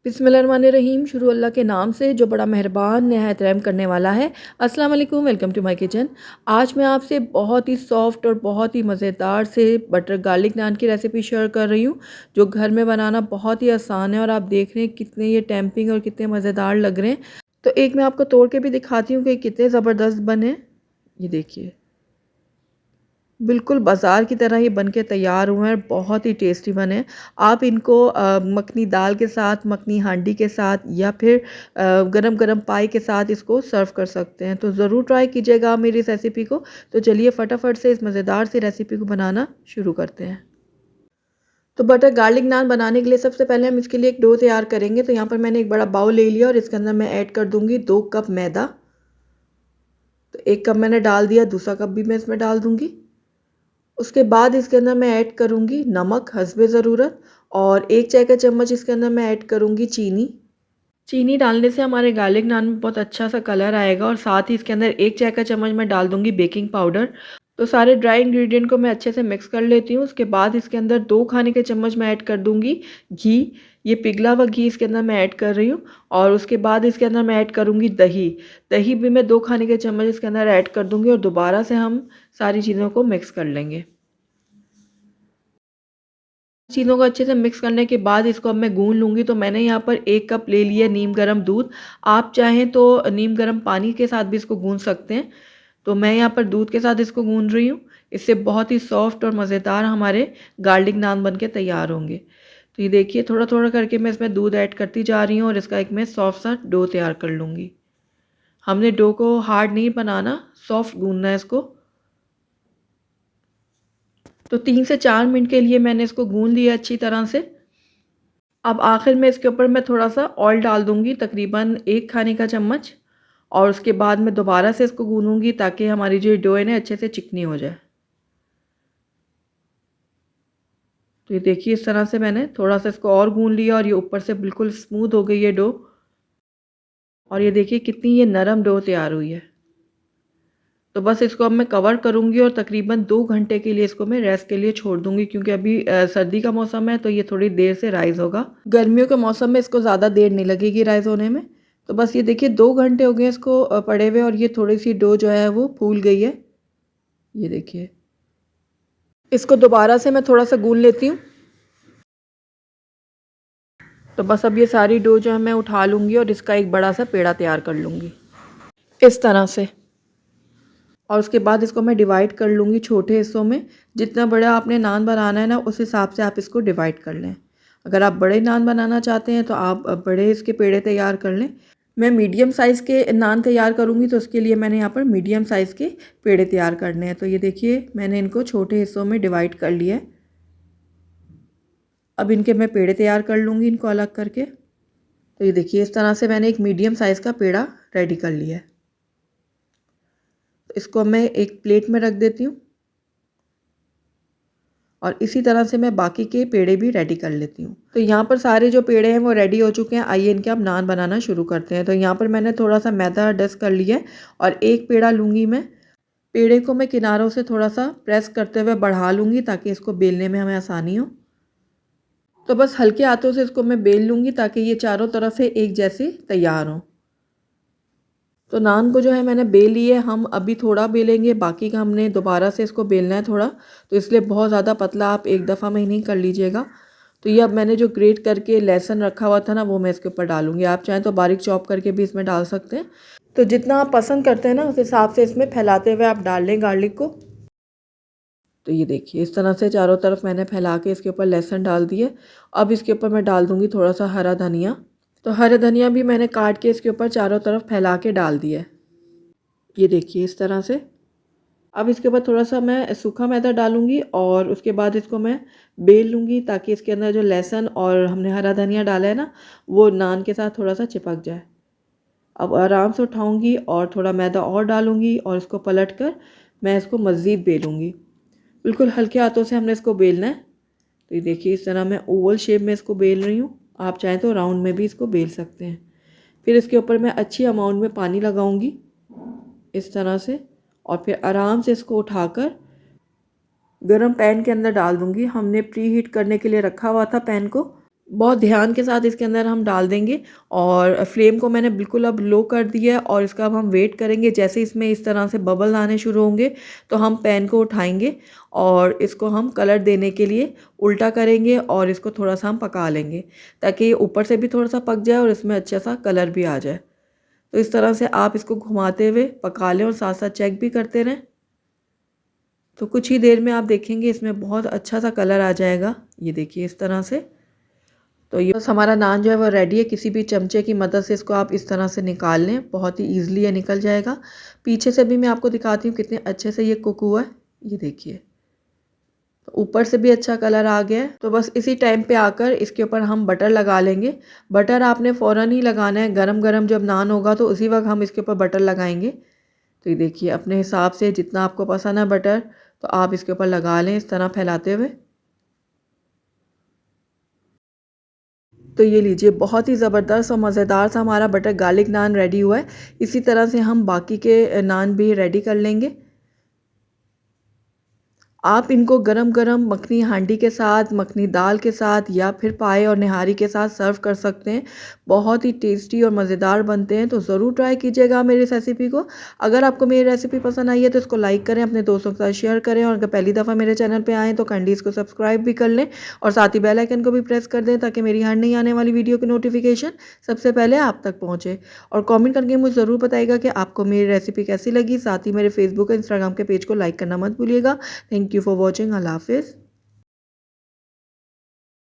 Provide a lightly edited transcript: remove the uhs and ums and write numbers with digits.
बिस्मिल्लाहिर्रहमानिर्रहीम। शुरू अल्लाह के नाम से जो बड़ा मेहरबान नहायत रहम करने वाला है। अस्सलाम वालेकुम, वेलकम टू माय किचन। आज मैं आपसे बहुत ही सॉफ्ट और बहुत ही मज़ेदार से बटर गार्लिक नान की रेसिपी शेयर कर रही हूँ, जो घर में बनाना बहुत ही आसान है और आप देख रहे हैं कितने ये टेम्पिंग और कितने मज़ेदार लग रहे हैं। तो एक मैं आपको तोड़ के भी दिखाती हूँ कि कितने ज़बरदस्त बने। ये देखिए, बिल्कुल बाज़ार की तरह ये बन के तैयार हुए हैं, बहुत ही टेस्टी बने। आप इनको मखनी दाल के साथ, मखनी हांडी के साथ या फिर गरम गरम पाई के साथ इसको सर्व कर सकते हैं। तो ज़रूर ट्राई कीजिएगा आप मेरी इस रेसिपी को। तो चलिए फटाफट से इस मज़ेदार सी रेसिपी को बनाना शुरू करते हैं। तो बटर गार्लिक नान बनाने के लिए सबसे पहले हम इसके लिए एक डो तैयार करेंगे। तो यहाँ पर मैंने एक बड़ा बाउल ले लिया और इसके अंदर मैं ऐड कर दूँगी 2 कप मैदा। तो 1 कप मैंने डाल दिया, दूसरा कप भी मैं इसमें डाल दूँगी। उसके बाद इसके अंदर मैं ऐड करूँगी नमक हस्बे ज़रूरत और 1 चाय का चम्मच इसके अंदर मैं ऐड करूँगी चीनी। चीनी डालने से हमारे गार्लिक नान में बहुत अच्छा सा कलर आएगा और साथ ही इसके अंदर 1 चाय का चम्मच मैं डाल दूँगी बेकिंग पाउडर। तो सारे ड्राई इंग्रेडिएंट को मैं अच्छे से मिक्स कर लेती हूँ। उसके बाद इसके अंदर 2 खाने के चम्मच मैं ऐड कर दूँगी घी। ये पिघला हुआ घी इसके अंदर मैं ऐड कर रही हूँ और उसके बाद इसके अंदर मैं ऐड करूँगी दही। दही भी मैं 2 खाने के चम्मच इसके अंदर ऐड कर दूँगी और दोबारा से हम सारी चीज़ों को मिक्स कर लेंगे। चीज़ों को अच्छे से मिक्स करने के बाद इसको अब मैं गूँध लूँगी। तो मैंने यहाँ पर 1 कप ले लिया नीम गर्म दूध। आप चाहें तो नीम गर्म पानी के साथ भी इसको गूँध सकते हैं। तो मैं यहाँ पर दूध के साथ इसको गूँध रही हूँ। इससे बहुत ही सॉफ्ट और मज़ेदार हमारे गार्लिक नान बन के तैयार होंगे। तो ये देखिए, थोड़ा-थोड़ा करके मैं इसमें दूध ऐड करती जा रही हूँ और इसका एक मैं सॉफ्ट सा डो तैयार कर लूँगी। हमने डो को हार्ड नहीं बनाना, सॉफ्ट गूँधना है इसको। तो 3 से 4 मिनट के लिए मैंने इसको गूँध लिया अच्छी तरह से। अब आखिर में इसके ऊपर मैं थोड़ा-सा ऑयल डाल दूँगी, तकरीबन 1 खाने का चम्मच, और उसके बाद मैं दोबारा से इसको गूँधूँगी ताकि हमारी जो डो है ना अच्छे से चिकनी हो जाए। तो ये देखिए, इस तरह से मैंने थोड़ा-सा इसको और गूँध लिया और ये ऊपर से बिल्कुल स्मूथ हो गई है डो। और ये देखिए कितनी ये नरम डो तैयार हुई है। तो बस इसको अब मैं कवर करूँगी और तकरीबन 2 घंटे के लिए इसको मैं रेस्ट के लिए छोड़ दूँगी, क्योंकि अभी सर्दी का मौसम है तो ये थोड़ी देर से राइज़ होगा। गर्मियों के मौसम में इसको ज़्यादा देर नहीं लगेगी राइज़ होने में। तो बस ये देखिए 2 घंटे हो गए इसको पड़े हुए और ये थोड़ी-सी डो जो है वो फूल गई है। ये देखिए। इसको दोबारा से मैं थोड़ा-सा गूँध लेती हूँ। तो बस अब ये सारी डो जो है मैं उठा लूँगी और इसका एक बड़ा-सा पेड़ा तैयार कर लूँगी, इस तरह से। और उसके बाद इसको मैं डिवाइड कर लूँगी छोटे हिस्सों में। जितना बड़ा आपने नान बनाना है ना, उस हिसाब से आप इसको डिवाइड कर लें। अगर आप बड़े नान बनाना चाहते हैं तो आप बड़े इसके पेड़े तैयार कर लें। मैं मीडियम साइज़ के नान तैयार करूँगी तो उसके लिए मैंने यहाँ पर मीडियम साइज़ के पेड़े तैयार करने हैं। तो ये देखिए, मैंने इनको छोटे हिस्सों में डिवाइड कर लिया है। अब इनके मैं पेड़े तैयार कर लूँगी, इनको अलग करके। तो ये देखिए, इस तरह से मैंने एक मीडियम साइज़ का पेड़ा रेडी कर लिया है। तो इसको मैं एक प्लेट में रख देती हूँ और इसी तरह से मैं बाकी के पेड़े भी रेडी कर लेती हूँ। तो यहाँ पर सारे जो पेड़े हैं वो रेडी हो चुके हैं। आइए इनके अब नान बनाना शुरू करते हैं। तो यहाँ पर मैंने थोड़ा-सा मैदा डस्ट कर लिया है और एक पेड़ा लूँगी मैं। पेड़े को मैं किनारों से थोड़ा-सा प्रेस करते हुए बढ़ा लूँगी ताकि इसको बेलने में हमें आसानी हो। तो बस हल्के हाथों से इसको मैं बेल लूँगी ताकि ये चारों तरफ से एक जैसे तैयार हों। तो नान को जो है मैंने बेल लिए। हम अभी थोड़ा बेलेंगे, बाकी का हमने दोबारा से इसको बेलना है थोड़ा, तो इसलिए बहुत ज़्यादा पतला आप एक दफ़ा में ही नहीं कर लीजिएगा। तो ये अब मैंने जो ग्रेट करके लहसुन रखा हुआ था ना, वो मैं इसके ऊपर डालूँगी। आप चाहें तो बारीक चॉप करके भी इसमें डाल सकते हैं। तो जितना आप पसंद करते हैं ना, उस हिसाब से इसमें फैलाते हुए आप डाल लें गार्लिक को। तो ये देखिए, इस तरह से चारों तरफ मैंने फैला के इसके ऊपर लहसुन डाल दिए। अब इसके ऊपर मैं डाल दूँगी थोड़ा-सा हरा धनिया। तो हरा धनिया भी मैंने काट के इसके ऊपर चारों तरफ फैला के डाल दिया है। ये देखिए, इस तरह से। अब इसके ऊपर थोड़ा-सा मैं सूखा मैदा डालूँगी और उसके बाद इसको मैं बेल लूँगी ताकि इसके अंदर जो लहसुन और हमने हरा धनिया डाला है ना, वो नान के साथ थोड़ा-सा चिपक जाए। अब आराम से उठाऊँगी और थोड़ा मैदा और डालूँगी और इसको पलटकर मैं इसको मज़ीद बेलूँगी। बिल्कुल हल्के हाथों से हमने इसको बेलना है। तो ये देखिए, इस तरह मैं ओवल शेप में इसको बेल रही हूँ। आप चाहें तो राउंड में भी इसको बेल सकते हैं। फिर इसके ऊपर मैं अच्छी अमाउंट में पानी लगाऊँगी, इस तरह से, और फिर आराम से इसको उठाकर गरम पैन के अंदर डाल दूँगी। हमने प्री हीट करने के लिए रखा हुआ था पैन को। बहुत ध्यान के साथ इसके अंदर हम डाल देंगे और फ्लेम को मैंने बिल्कुल अब लो कर दिया है और इसका अब हम वेट करेंगे। जैसे इसमें इस तरह से बबल आने शुरू होंगे तो हम पैन को उठाएंगे और इसको हम कलर देने के लिए उल्टा करेंगे और इसको थोड़ा सा हम पका लेंगे ताकि ये ऊपर से भी थोड़ा सा पक जाए और इसमें अच्छा सा कलर भी आ जाए। तो इस तरह से आप इसको घुमाते हुए पका लें और साथ साथ चेक भी करते रहें। तो कुछ ही देर में आप देखेंगे इसमें बहुत अच्छा सा कलर आ जाएगा। ये देखिए इस तरह से। तो ये बस हमारा नान जो है वो रेडी है। किसी भी चमचे की मदद से इसको आप इस तरह से निकाल लें, बहुत ही ईजिली ये निकल जाएगा। पीछे से भी मैं आपको दिखाती हूँ कितने अच्छे से ये कुक हुआ है। ये देखिए, तो ऊपर से भी अच्छा कलर आ गया है। तो बस इसी टाइम पे आकर इसके ऊपर हम बटर लगा लेंगे। बटर आपने फ़ौरन ही लगाना है, गरम गरम जब नान होगा तो उसी वक्त हम इसके ऊपर बटर लगाएंगे। तो ये देखिए, अपने हिसाब से जितना आपको पसंद है बटर तो आप इसके ऊपर लगा लें इस तरह फैलाते हुए। तो ये लीजिए, बहुत ही ज़बरदस्त और मज़ेदार सा हमारा बटर गार्लिक नान रेडी हुआ है। इसी तरह से हम बाकी के नान भी रेडी कर लेंगे। आप इनको गरम-गरम मखनी हांडी के साथ, मखनी दाल के साथ या फिर पाए और निहारी के साथ सर्व कर सकते हैं। बहुत ही टेस्टी और मज़ेदार बनते हैं, तो ज़रूर ट्राई कीजिएगा मेरी इस रेसिपी को। अगर आपको मेरी रेसिपी पसंद आई है तो इसको लाइक करें, अपने दोस्तों के साथ शेयर करें और अगर पहली दफ़ा मेरे चैनल पे आएँ तो काइंडली इसको सब्सक्राइब भी कर लें और साथ ही बेल आइकन को भी प्रेस कर दें ताकि मेरी हर नई आने वाली वीडियो की नोटिफिकेशन सबसे पहले आप तक पहुँचे। और कमेंट करके मुझे ज़रूर बताइएगा कि आपको मेरी रेसिपी कैसी लगी। साथ ही मेरे फेसबुक और इंस्टाग्राम के पेज को लाइक करना मत भूलिएगा। Thank you for watching. अल्लाह हाफिज़।